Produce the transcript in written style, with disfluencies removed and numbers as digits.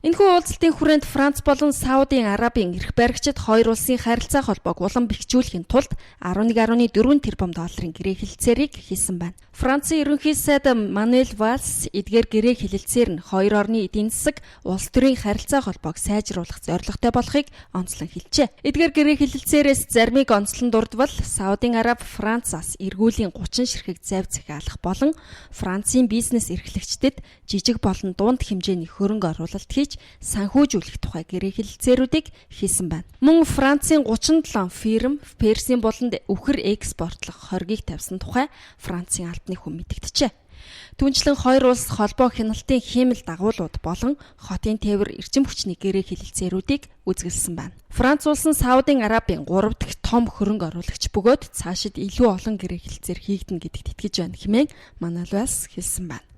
Энэхүү уулзалтын хүрээнд Франц болон Саудын Арабын эрх баригчид хоёр улсын харилцаа холбоог улам бэхжүүлэхийн тулд 11.4 тэрбум долларын гэрээ хэлэлцээрийг хийсэн байна. Францын ерөнхий сайд Мануэль Вальс эдгээр гэрээ хэлэлцээр нь хоёр орны эдийн засаг, улс төрийн харилцаа холбоог сайжруулах зорилготой болохыг онцлон хэлжээ. Эдгээр гэрээ хэлэлцээрээс заримыг онцлон дурдвал Саудын Араб Францаас эргүүлийн 30 ширхэг завь захиалах болон Францын бизнес эрхлэгчдэд жижиг болон дунд хэмжээний хөрөнгө оруулалт хийж санхүүжүүлэх тухай гэрээ хэлэлцээрүүдийг хийсэн байна. Мөн Францын 37 фирм Персийн буланд үхэр экспортлох хоргийг тавьсан тухай Францын албаны хүн мэдэгджээ. Түүнчлэн хоёр улс холбоо хяналтын хиймэл дагуулууд болон хотын тээвэр эрчим хүчний гэрээ хэлэлцээрүүдийг үзгэлсэн байна. Франц улс нь Саудын Арабын 3 дахь том хөрөнгө оруулагч бөгөөд цаашид илүү олон гэрээ хэлэлцээр хийгдэнэ гэдэгт итгэж байна хэмээн Мануэль Вальс хэлсэн байна.